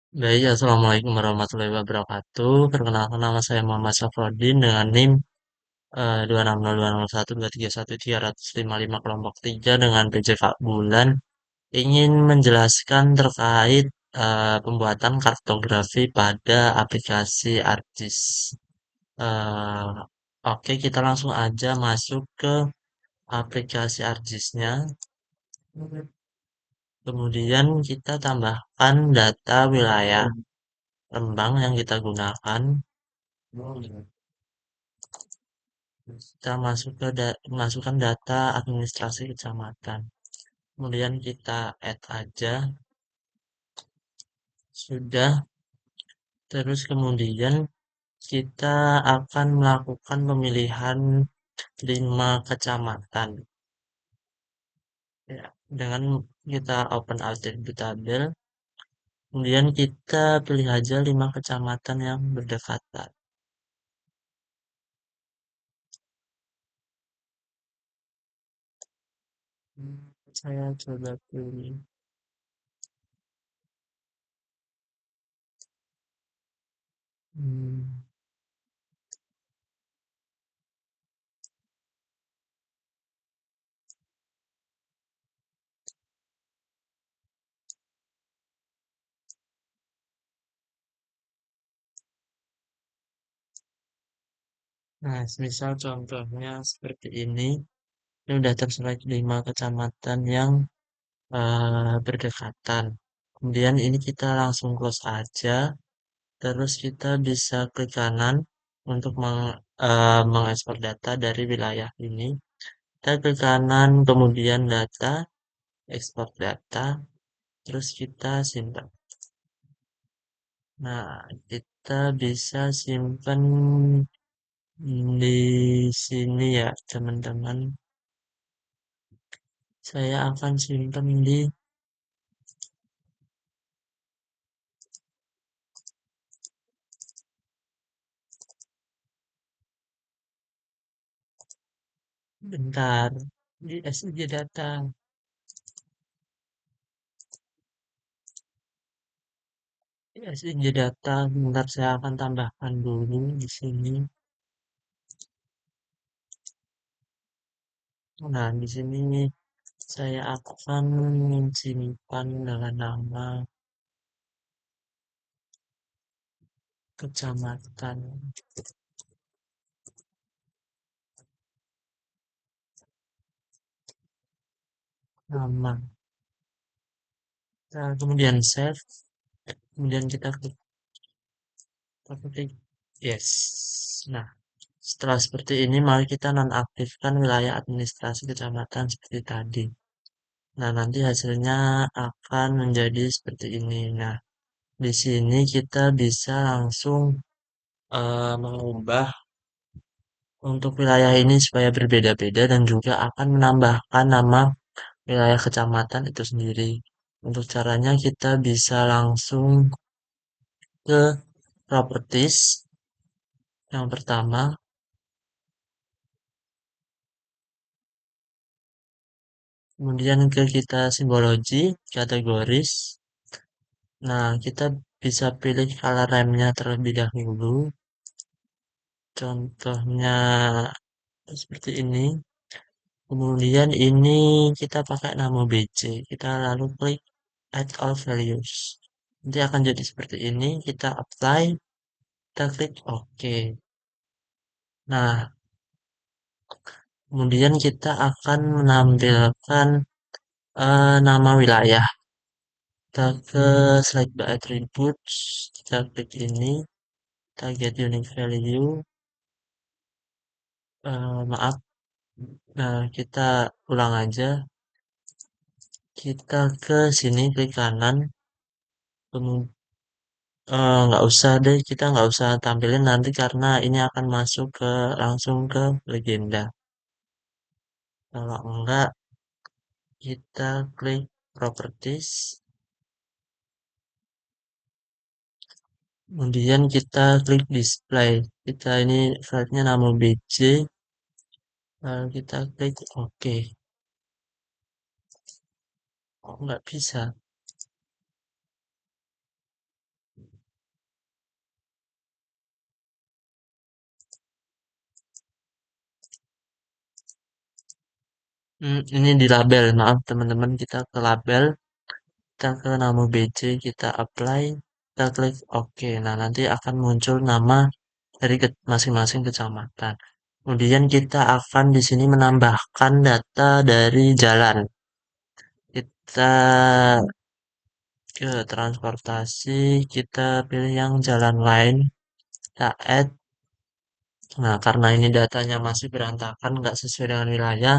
Baik, Assalamualaikum warahmatullahi wabarakatuh. Perkenalkan nama saya Muhammad Safrodin dengan NIM 260201231355 kelompok 3 dengan PJ Kak Bulan. Ingin menjelaskan terkait pembuatan kartografi pada aplikasi ArcGIS. Eh, oke, kita langsung aja masuk ke aplikasi ArcGIS-nya. Kemudian kita tambahkan data wilayah Rembang yang kita gunakan. Kita masukkan data administrasi kecamatan. Kemudian kita add aja. Sudah. Terus kemudian kita akan melakukan pemilihan 5 kecamatan. Ya, dengan kita open attribute tabel. Kemudian kita pilih aja 5 kecamatan yang berdekatan. Saya coba pilih. Hmm, Nah, misal contohnya seperti ini. Ini udah terselect 5 kecamatan yang berdekatan. Kemudian ini kita langsung close aja. Terus kita bisa klik kanan untuk mengekspor data dari wilayah ini. Kita klik kanan, kemudian data, ekspor data, terus kita simpan. Nah, kita bisa simpan di sini ya, teman-teman. Saya akan simpan di bentar di SIG data. Ya, SIG data, bentar saya akan tambahkan dulu di sini. Nah, di sini saya akan simpan dengan nama kecamatan nama. Nah, kemudian save, kemudian kita klik yes. Nah, setelah seperti ini, mari kita nonaktifkan wilayah administrasi kecamatan seperti tadi. Nah, nanti hasilnya akan menjadi seperti ini. Nah, di sini kita bisa langsung mengubah untuk wilayah ini supaya berbeda-beda dan juga akan menambahkan nama wilayah kecamatan itu sendiri. Untuk caranya kita bisa langsung ke properties yang pertama, kemudian ke kita simbologi, kategoris. Nah, kita bisa pilih color remnya terlebih dahulu. Contohnya seperti ini. Kemudian ini kita pakai nama BC. Kita lalu klik add all values. Nanti akan jadi seperti ini. Kita apply. Kita klik OK. Nah, kemudian kita akan menampilkan nama wilayah. Kita ke select by attributes. Kita klik ini. Kita get unique value. Maaf. Nah, kita ulang aja. Kita ke sini klik kanan. Kemudian nggak usah deh, kita nggak usah tampilin nanti karena ini akan masuk ke langsung ke legenda. Kalau enggak, kita klik properties, kemudian kita klik display. Kita ini filenya nama BJ, lalu kita klik OK. Oh, nggak bisa. Ini di label, maaf teman-teman, kita ke label, kita ke nama BC, kita apply, kita klik OK. Nah, nanti akan muncul nama dari masing-masing kecamatan. Kemudian kita akan di sini menambahkan data dari jalan. Kita ke transportasi, kita pilih yang jalan lain, kita add. Nah, karena ini datanya masih berantakan, nggak sesuai dengan wilayah,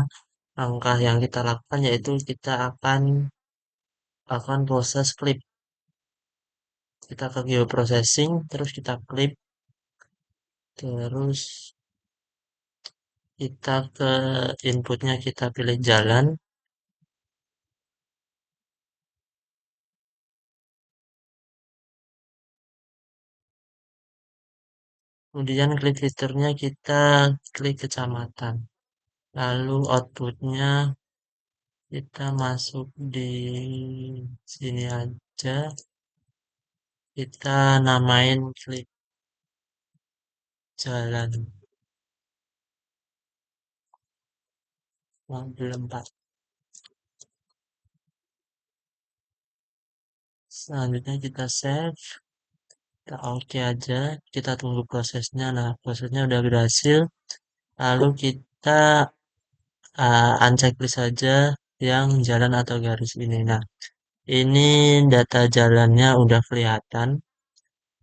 langkah yang kita lakukan yaitu kita akan proses klip. Kita ke geoprocessing, terus kita klip, terus kita ke inputnya kita pilih jalan, kemudian klik filternya kita klik kecamatan. Lalu outputnya kita masuk di sini aja, kita namain klik jalan mobil 4. Selanjutnya kita save, kita oke aja, kita tunggu prosesnya. Nah, prosesnya udah berhasil. Lalu kita unchecklist saja yang jalan atau garis ini. Nah, ini data jalannya udah kelihatan.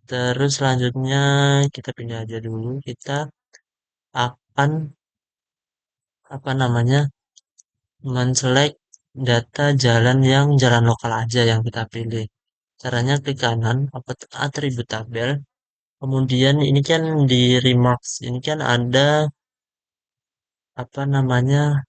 Terus selanjutnya kita pindah aja dulu. Kita akan apa namanya menselect data jalan yang jalan lokal aja yang kita pilih. Caranya klik kanan, atribut tabel. Kemudian ini kan di remarks, ini kan ada apa namanya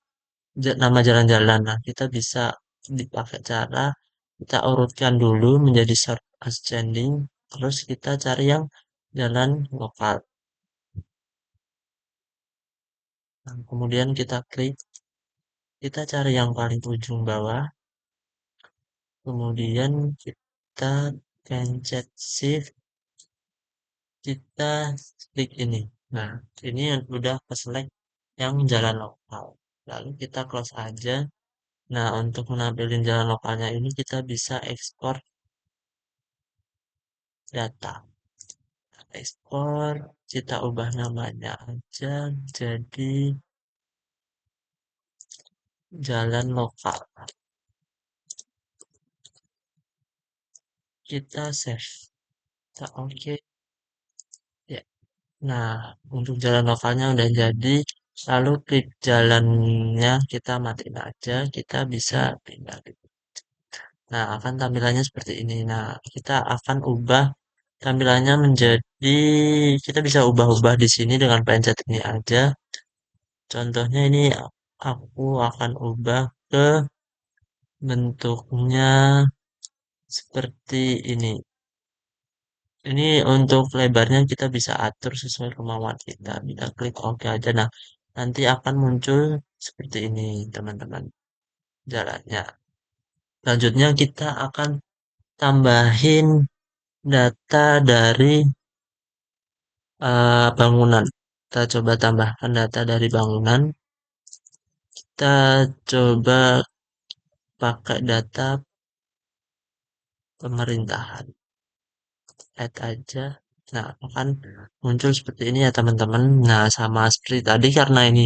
nama jalan-jalan. Nah, kita bisa dipakai cara kita urutkan dulu menjadi short ascending, terus kita cari yang jalan lokal. Nah, kemudian kita klik, kita cari yang paling ujung bawah, kemudian kita pencet shift, kita klik ini. Nah, ini yang udah ke select yang jalan lokal. Lalu kita close aja. Nah, untuk menampilkan jalan lokalnya ini kita bisa ekspor data. Ekspor, kita ubah namanya aja jadi jalan lokal. Kita save. Kita oke. Ya. Nah, untuk jalan lokalnya udah jadi. Lalu klik jalannya kita matiin aja. Kita bisa pindah. Nah, akan tampilannya seperti ini. Nah, kita akan ubah tampilannya menjadi kita bisa ubah-ubah di sini dengan pencet ini aja. Contohnya ini aku akan ubah ke bentuknya seperti ini. Ini untuk lebarnya kita bisa atur sesuai kemauan kita. Kita klik OK aja. Nah, nanti akan muncul seperti ini, teman-teman, jalannya. Selanjutnya kita akan tambahin data dari bangunan. Kita coba tambahkan data dari bangunan. Kita coba pakai data pemerintahan. Add aja. Nah, akan muncul seperti ini ya teman-teman. Nah, sama seperti tadi karena ini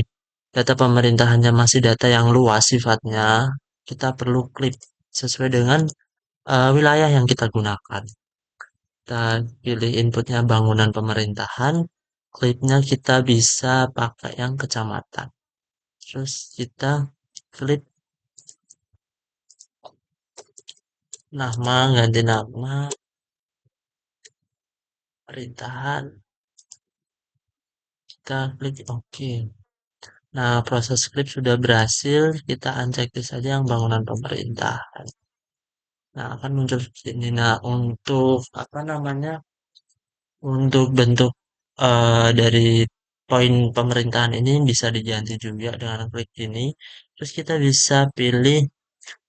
data pemerintahannya masih data yang luas sifatnya, kita perlu klik sesuai dengan wilayah yang kita gunakan. Kita pilih inputnya bangunan pemerintahan, kliknya kita bisa pakai yang kecamatan. Terus kita klik nama, ganti nama, pemerintahan, kita klik OK. Nah, proses skrip sudah berhasil, kita unchecklist saja yang bangunan pemerintah. Nah, akan muncul seperti ini. Nah, untuk apa namanya? Untuk bentuk dari poin pemerintahan ini bisa diganti juga dengan klik ini. Terus kita bisa pilih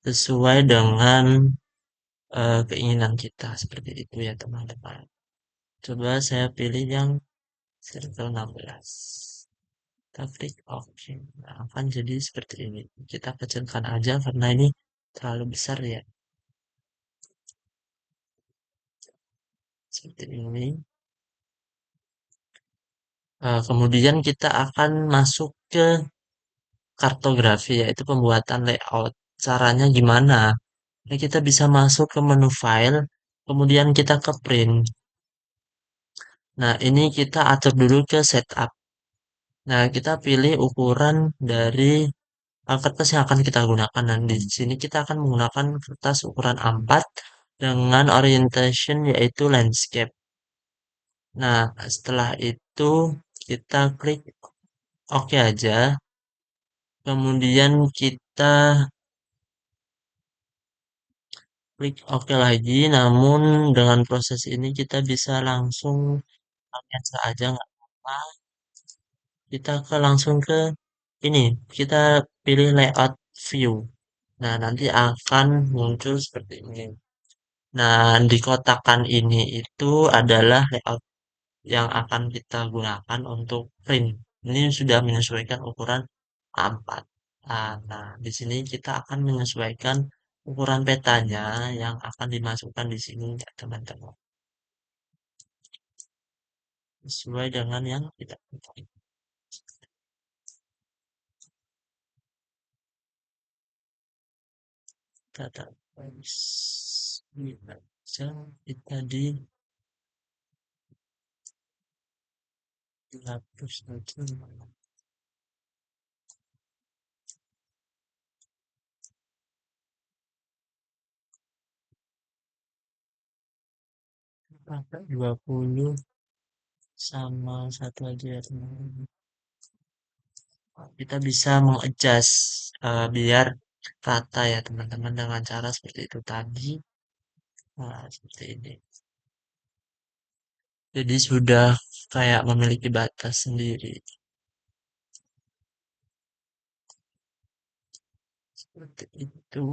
sesuai dengan keinginan kita seperti itu ya teman-teman. Coba saya pilih yang circle 16. Kita klik oke. Nah, akan jadi seperti ini. Kita kecilkan aja karena ini terlalu besar ya. Seperti ini. Kemudian kita akan masuk ke kartografi, yaitu pembuatan layout. Caranya gimana? Nah, kita bisa masuk ke menu file, kemudian kita ke print. Nah, ini kita atur dulu ke setup. Nah, kita pilih ukuran dari kertas yang akan kita gunakan. Dan di sini kita akan menggunakan kertas ukuran A4 dengan orientation yaitu landscape. Nah, setelah itu kita klik OK aja. Kemudian kita klik OK lagi. Namun dengan proses ini kita bisa langsung pakai saja nggak apa-apa. Kita langsung ke ini. Kita pilih layout view. Nah, nanti akan muncul seperti ini. Nah, di kotakan ini itu adalah layout yang akan kita gunakan untuk print. Ini sudah menyesuaikan ukuran A4. Nah, di sini kita akan menyesuaikan ukuran petanya yang akan dimasukkan di sini, ya, teman-teman. Sesuai dengan yang kita pilih. Kita baca kita dihapus saja. Pakai 20 sama satu aja ya, teman-teman. Kita bisa mengadjust biar rata ya teman-teman dengan cara seperti itu tadi. Nah, seperti ini. Jadi sudah kayak memiliki batas sendiri. Seperti itu.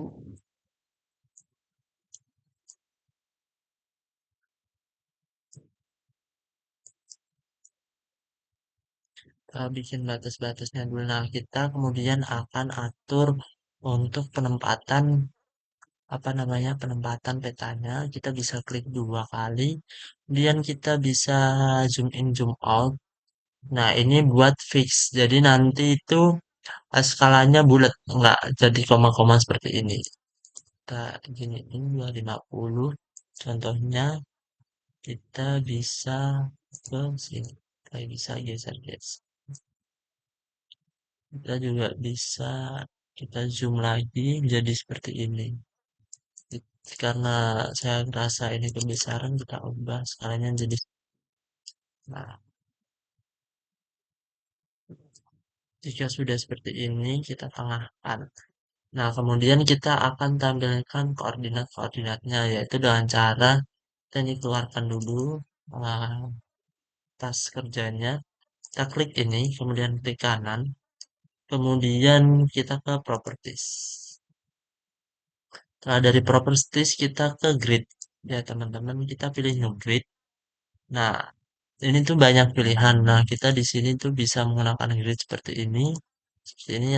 Kita bikin batas-batasnya dulu. Nah, kita kemudian akan atur untuk penempatan apa namanya penempatan petanya. Kita bisa klik dua kali. Kemudian kita bisa zoom in, zoom out. Nah, ini buat fix. Jadi nanti itu skalanya bulat, enggak jadi koma-koma seperti ini. Kita giniin 250. Contohnya kita bisa ke sini. Kita bisa geser guys. Kita juga bisa kita zoom lagi jadi seperti ini. Karena saya merasa ini kebesaran kita ubah skalanya jadi nah, jika sudah seperti ini kita tengahkan. Nah, kemudian kita akan tampilkan koordinat-koordinatnya, yaitu dengan cara kita ini keluarkan dulu uh, tas kerjanya. Kita klik ini, kemudian klik kanan, kemudian kita ke properties. Setelah dari properties kita ke grid. Ya, teman-teman, kita pilih new grid. Nah, ini tuh banyak pilihan. Nah, kita di sini tuh bisa menggunakan grid seperti ini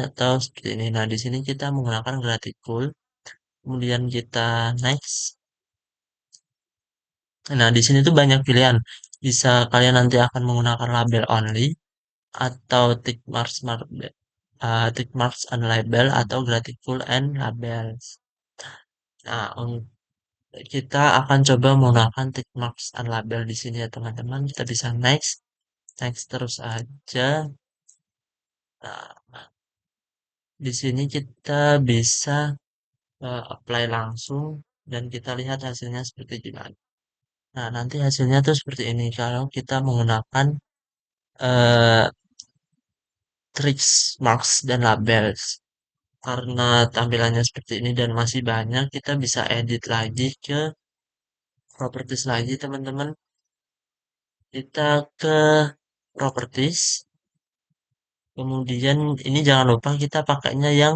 atau seperti ini. Nah, di sini kita menggunakan graticule. Kemudian kita next. Nah, di sini tuh banyak pilihan. Bisa kalian nanti akan menggunakan label only atau tick marks and label atau gratifiable and labels. Nah, kita akan coba menggunakan tick marks and label di sini ya teman-teman. Kita bisa next, next terus aja. Nah, di sini kita bisa apply langsung dan kita lihat hasilnya seperti gimana. Nah, nanti hasilnya tuh seperti ini kalau kita menggunakan uh, tricks, marks, dan labels. Karena tampilannya seperti ini dan masih banyak, kita bisa edit lagi ke properties lagi, teman-teman. Kita ke properties, kemudian ini jangan lupa kita pakainya yang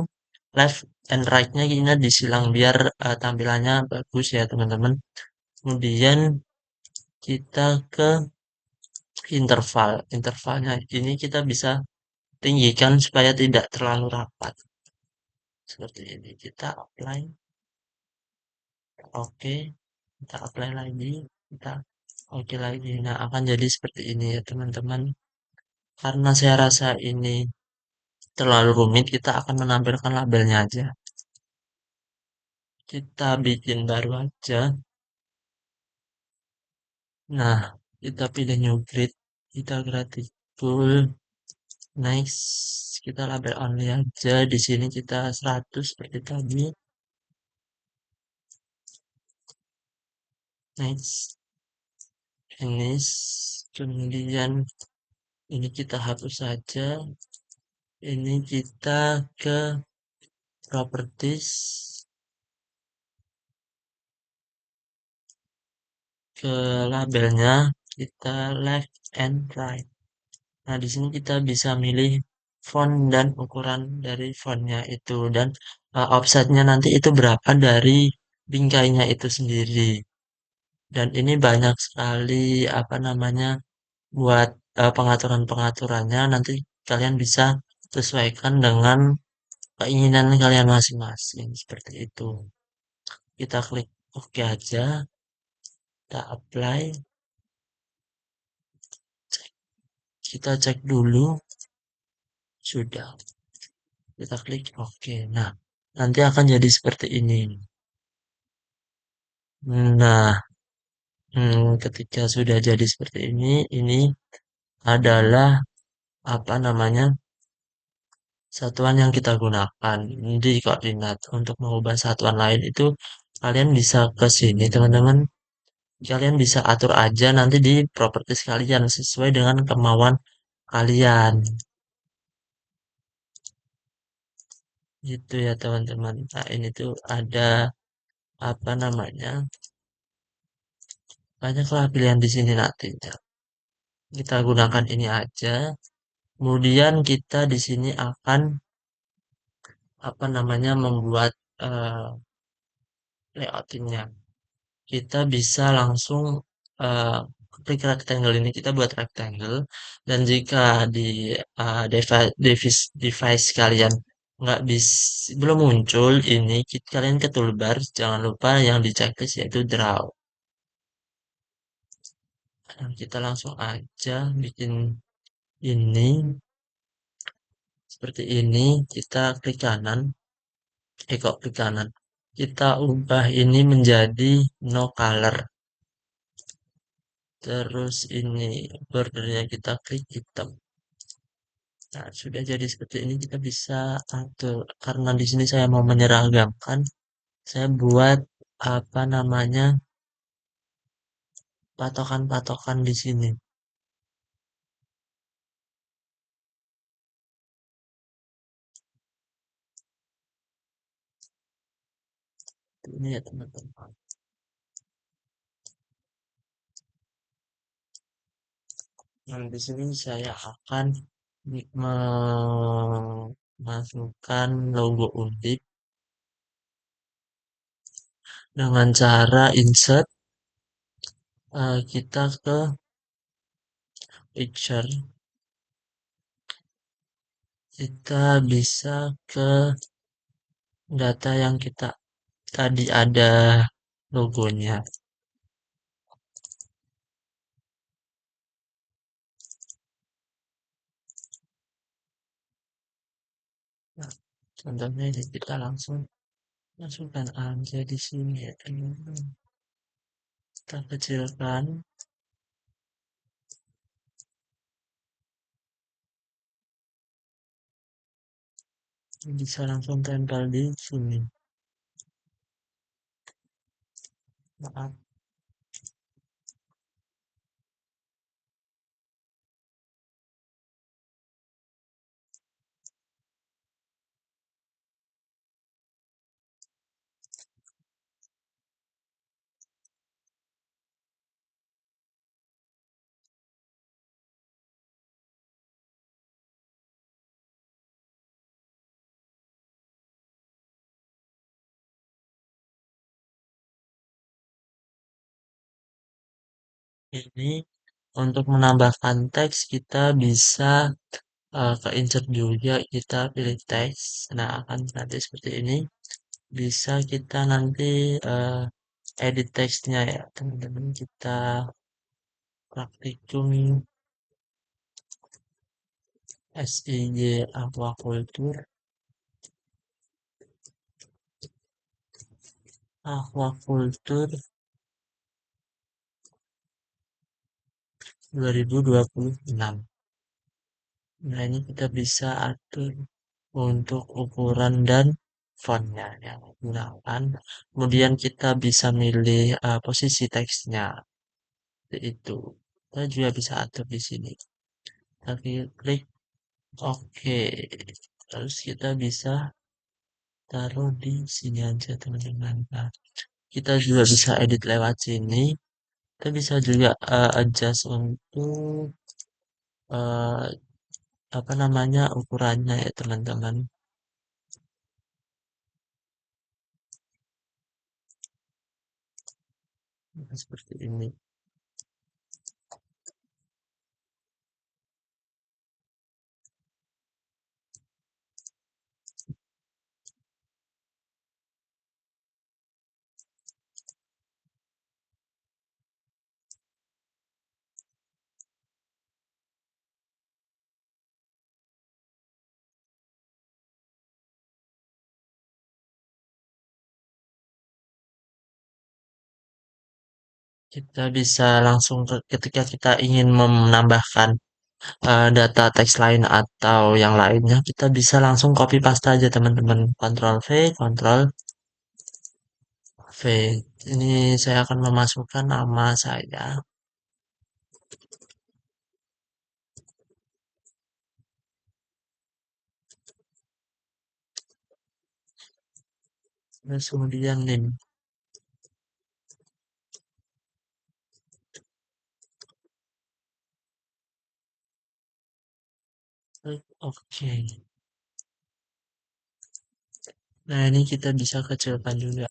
left and right-nya ini disilang biar tampilannya bagus ya, teman-teman. Kemudian kita ke interval. Intervalnya ini kita bisa tinggikan supaya tidak terlalu rapat. Seperti ini. Kita apply. Oke. Kita apply lagi. Kita oke lagi. Nah, akan jadi seperti ini ya, teman-teman. Karena saya rasa ini terlalu rumit, kita akan menampilkan labelnya aja. Kita bikin baru aja. Nah, kita pilih new grid. Kita gratis tool. Next, kita label only aja. Di sini kita 100 seperti tadi. Next, finish. Kemudian ini kita hapus saja. Ini kita ke properties, ke labelnya kita left and right. Nah, di sini kita bisa milih font dan ukuran dari fontnya itu dan offsetnya nanti itu berapa dari bingkainya itu sendiri. Dan ini banyak sekali apa namanya buat pengaturan-pengaturannya nanti kalian bisa sesuaikan dengan keinginan kalian masing-masing seperti itu. Kita klik OK aja, kita apply, kita cek dulu sudah. Kita klik OK. Nah, nanti akan jadi seperti ini. Nah, ketika sudah jadi seperti ini adalah apa namanya satuan yang kita gunakan di koordinat. Untuk mengubah satuan lain itu kalian bisa ke sini, teman-teman. Kalian bisa atur aja nanti di properties kalian sesuai dengan kemauan kalian. Gitu ya, teman-teman. Nah, ini tuh ada apa namanya? Banyaklah pilihan di sini nantinya. Kita gunakan ini aja. Kemudian kita di sini akan apa namanya membuat eh, layoutingnya. Kita bisa langsung eh, klik rectangle ini kita buat rectangle dan jika di device kalian nggak bisa belum muncul ini kalian ke toolbar jangan lupa yang di checklist yaitu draw. Dan kita langsung aja bikin ini seperti ini kita klik kanan kok klik kanan kita ubah ini menjadi no color. Terus ini bordernya kita klik hitam. Nah, sudah jadi seperti ini kita bisa atur. Karena di sini saya mau menyeragamkan, saya buat apa namanya patokan-patokan di sini. Ini ya teman-teman. Nah, di sini saya akan memasukkan logo Undip dengan cara insert kita ke picture. Kita bisa ke data yang kita tadi ada logonya. Nah, contohnya ini kita langsung masukkan aja di sini ya teman-teman. Kita kecilkan. Bisa langsung tempel di sini. Maaf. Ini untuk menambahkan teks kita bisa ke-insert juga kita pilih teks. Nah, akan nanti seperti ini. Bisa kita nanti eh, edit teksnya ya, teman-teman. Kita praktikum SIG aquaculture, aquaculture 2026. Nah, ini kita bisa atur untuk ukuran dan fontnya yang digunakan. Kemudian kita bisa milih posisi teksnya, itu. Kita juga bisa atur di sini. Tapi klik OK. Terus kita bisa taruh di sini aja teman-teman. Nah, kita juga bisa edit lewat sini. Kita bisa juga adjust untuk eh, apa namanya ukurannya ya teman-teman. Nah, seperti ini. Kita bisa langsung ketika kita ingin menambahkan data teks lain atau yang lainnya, kita bisa langsung copy paste aja teman-teman. Ctrl V, Ctrl V. Ini saya akan memasukkan nama saya. Terus kemudian name. Oke. Nah, ini kita bisa kecilkan juga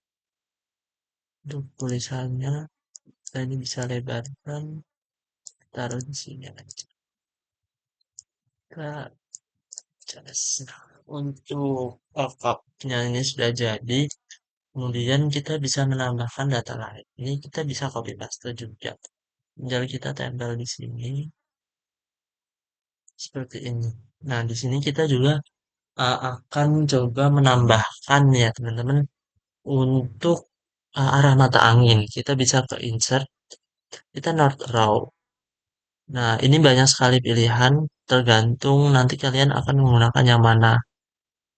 untuk tulisannya. Kita ini bisa lebarkan, taruh di sini aja. Kita just untuk mock-up-nya ini sudah jadi. Kemudian kita bisa menambahkan data lain. Ini kita bisa copy paste juga. Tinggal kita tempel di sini seperti ini. Nah, di sini kita juga akan coba menambahkan ya teman-teman untuk arah mata angin. Kita bisa ke insert, kita north row. Nah, ini banyak sekali pilihan tergantung nanti kalian akan menggunakan yang mana.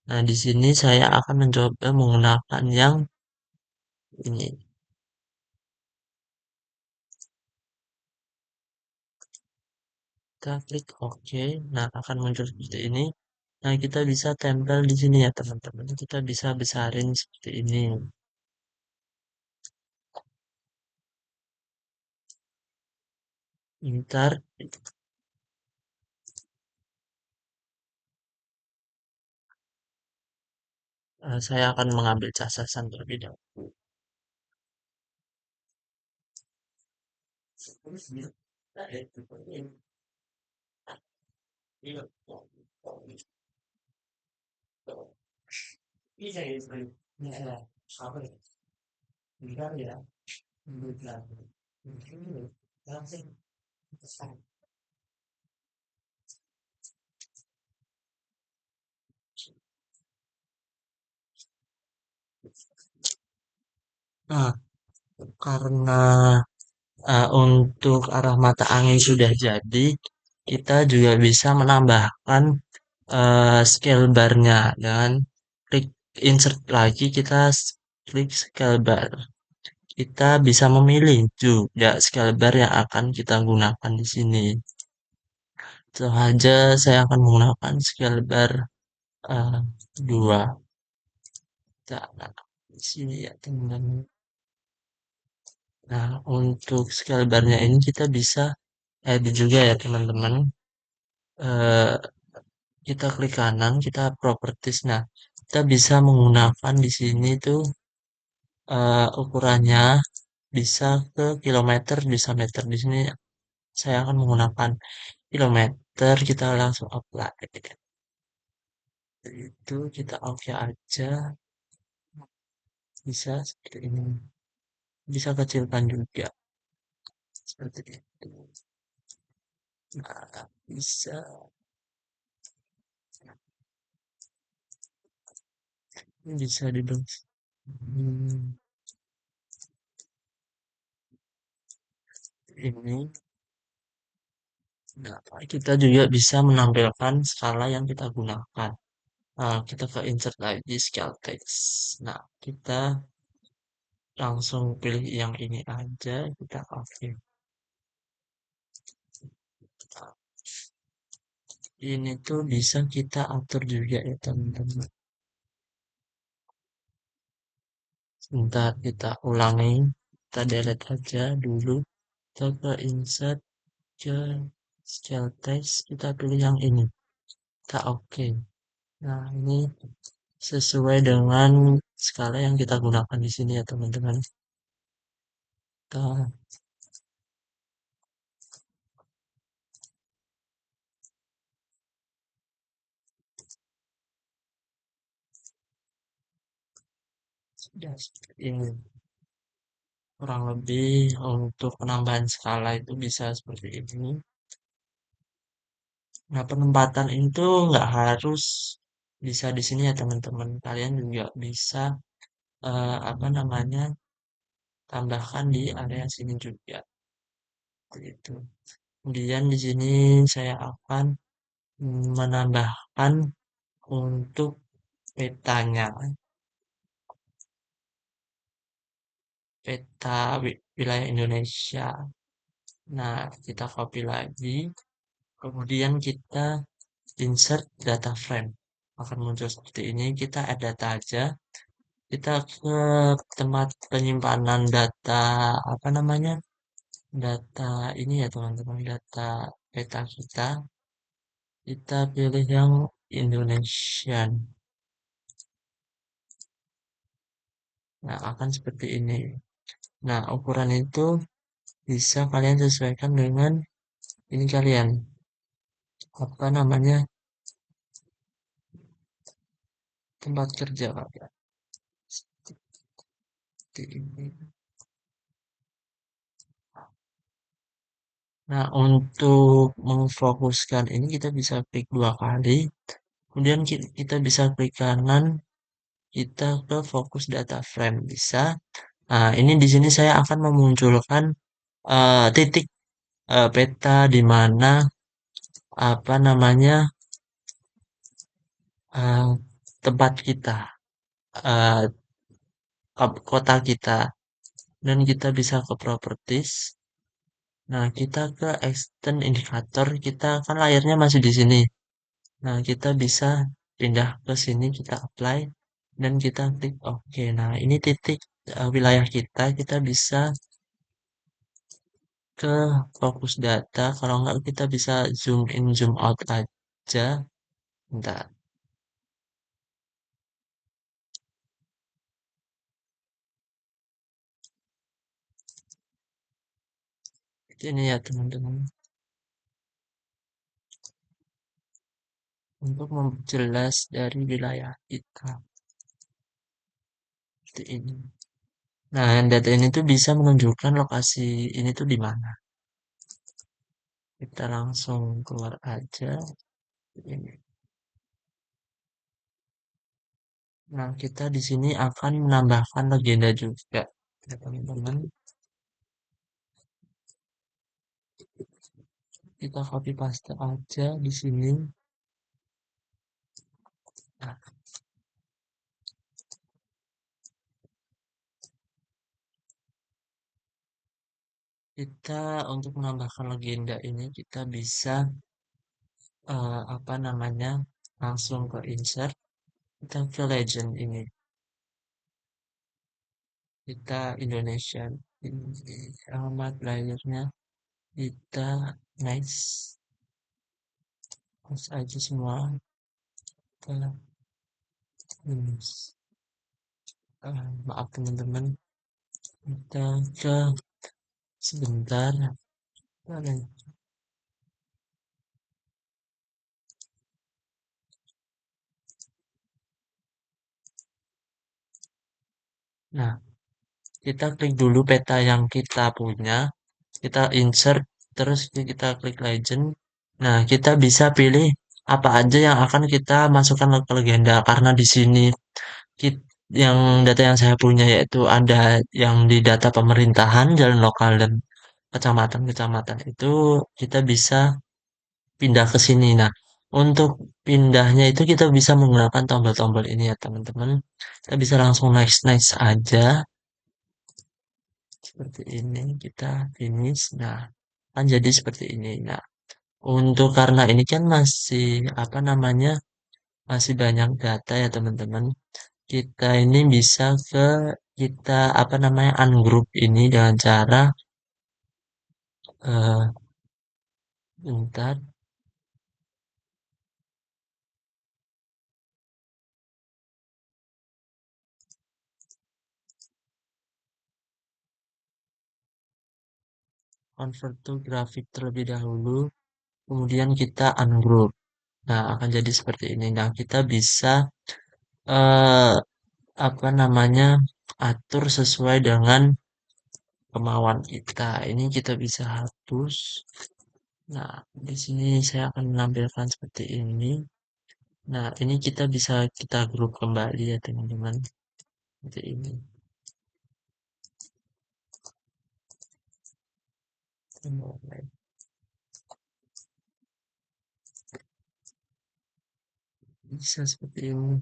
Nah, di sini saya akan mencoba menggunakan yang ini. Kita klik OK. Nah, akan muncul seperti ini. Nah, kita bisa tempel di sini ya, teman-teman. Kita bisa besarin seperti ini. Ntar saya akan mengambil casasan terlebih dahulu. Nah, karena untuk arah mata angin sudah jadi, kita juga bisa menambahkan scale bar-nya dengan klik insert lagi, kita klik scale bar. Kita bisa memilih juga scale bar yang akan kita gunakan di sini. Sengaja saya akan menggunakan scale bar eh, 2. Kita di sini ya teman-teman. Nah, untuk scale bar-nya ini kita bisa edit juga ya teman-teman. Eh, kita klik kanan, kita properties. Nah, kita bisa menggunakan di sini tuh ukurannya bisa ke kilometer, bisa meter. Di sini saya akan menggunakan kilometer. filter, kita langsung apply. Itu kita oke aja, bisa seperti ini. Bisa kecilkan juga, seperti itu. Nah, bisa, bisa dibilang hmm, ini. Nah, kita juga bisa menampilkan skala yang kita gunakan. Nah, kita ke insert lagi scale text. Nah, kita langsung pilih yang ini aja, kita oke. Ini tuh bisa kita atur juga ya teman-teman. Sebentar kita ulangi, kita delete aja dulu. Kita ke insert, ke scale text, kita pilih yang ini. Kita oke. Nah, ini sesuai dengan skala yang kita gunakan di sini ya teman-teman. Kita sudah seperti ini. Kurang lebih untuk penambahan skala itu bisa seperti ini. Nah, penempatan itu nggak harus bisa di sini ya teman-teman. Kalian juga bisa apa namanya tambahkan di area sini juga. Gitu. Kemudian di sini saya akan menambahkan untuk petanya, peta wilayah Indonesia. Nah, kita copy lagi. Kemudian kita insert data frame. Akan muncul seperti ini. Kita add data aja. Kita ke tempat penyimpanan data, apa namanya? Data ini ya teman-teman, data peta kita. Kita pilih yang Indonesian. Nah, akan seperti ini. Nah, ukuran itu bisa kalian sesuaikan dengan ini kalian. Apa namanya? Tempat kerja kalian. Seperti ini. Nah, untuk memfokuskan ini kita bisa klik dua kali. Kemudian kita bisa klik kanan, kita ke fokus data frame bisa. Nah, ini di sini saya akan memunculkan titik peta di mana apa namanya eh, tempat kita, eh, kota kita, dan kita bisa ke properties. Nah, kita ke extend indikator, kita kan layarnya masih di sini. Nah, kita bisa pindah ke sini, kita apply, dan kita klik OK. Nah, ini titik wilayah kita, kita bisa ke fokus data. Kalau nggak, kita bisa zoom in, zoom out aja. Bentar, ini ya teman-teman. Untuk memperjelas dari wilayah kita. Seperti ini. Nah, data ini tuh bisa menunjukkan lokasi ini tuh di mana. Kita langsung keluar aja. Ini. Nah, kita di sini akan menambahkan legenda juga. Ya, teman-teman, kita copy paste aja di sini. Nah, kita untuk menambahkan legenda ini kita bisa apa namanya? Langsung ke insert, kita ke legend ini. Kita Indonesia ini alamat layarnya kita nice, terus aja semua kita maaf teman-teman, kita ke sebentar. Nah, kita klik dulu peta yang kita punya, kita insert, terus kita klik legend. Nah, kita bisa pilih apa aja yang akan kita masukkan ke legenda karena di sini yang data yang saya punya yaitu ada yang di data pemerintahan, jalan lokal dan kecamatan-kecamatan itu kita bisa pindah ke sini. Nah, untuk pindahnya itu kita bisa menggunakan tombol-tombol ini ya teman-teman. Kita bisa langsung next next aja seperti ini. Kita finish. Nah, kan jadi seperti ini. Nah, untuk karena ini kan masih apa namanya masih banyak data ya teman-teman. Kita ini bisa kita apa namanya ungroup ini dengan cara eh bentar convert to grafik terlebih dahulu. Kemudian kita ungroup. Nah, akan jadi seperti ini. Nah, kita bisa eh apa namanya atur sesuai dengan kemauan kita. Ini kita bisa hapus. Nah, di sini saya akan menampilkan seperti ini. Nah, ini kita bisa kita grup kembali ya teman-teman. Seperti ini. Bisa seperti ini.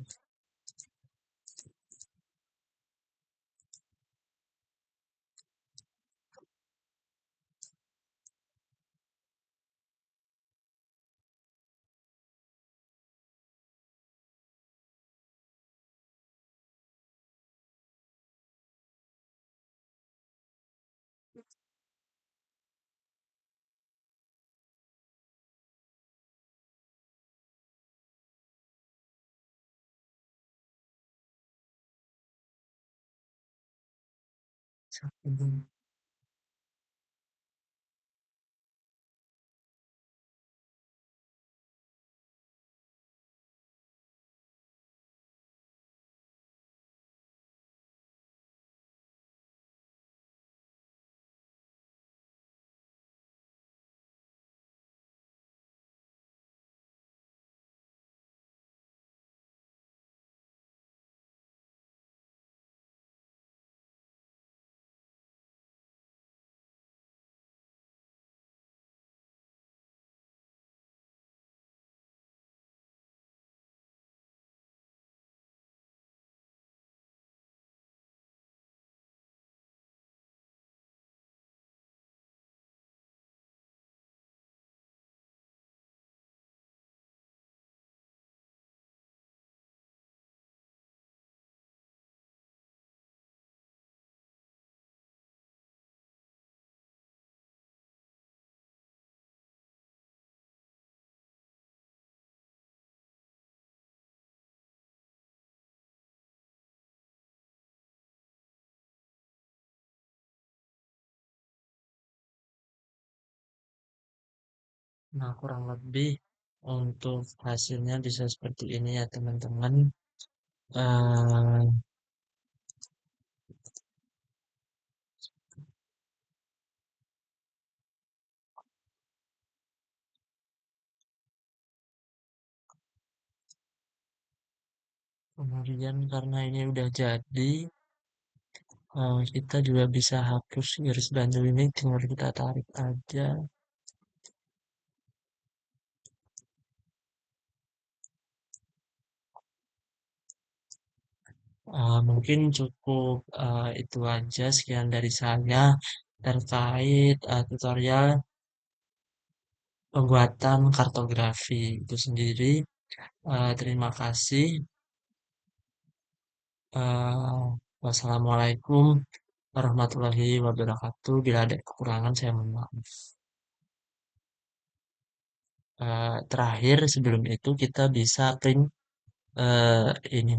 Nah, kurang lebih untuk hasilnya bisa seperti ini ya teman-teman. Eh, Kemudian karena ini udah jadi, kita juga bisa hapus garis bantu ini, tinggal kita tarik aja. Mungkin cukup itu aja sekian dari saya terkait tutorial pembuatan kartografi itu sendiri. Terima kasih. Eh, Wassalamualaikum warahmatullahi wabarakatuh. Bila ada kekurangan saya mohon maaf. Terakhir sebelum itu kita bisa print eh, ini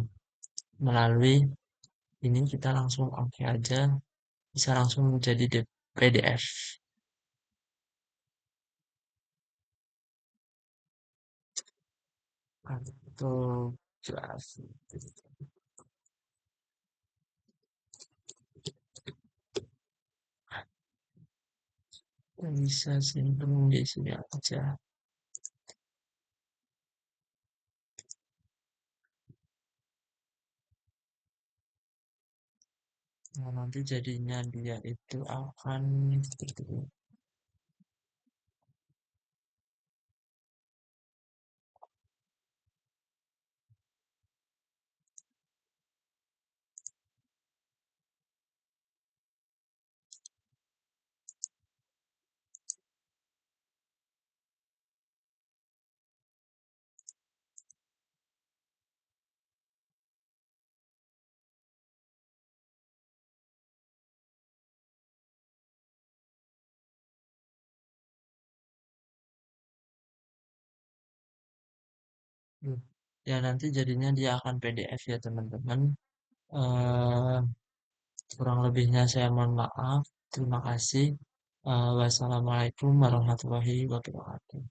melalui ini kita langsung oke aja bisa langsung menjadi PDF. Kartu grafik. bisa simpen di sini aja. Nah, nanti jadinya dia itu akan seperti ini. Hmm. Ya nanti jadinya dia akan PDF ya teman-teman. Eh, Kurang lebihnya saya mohon maaf. Terima kasih. Wassalamualaikum warahmatullahi wabarakatuh.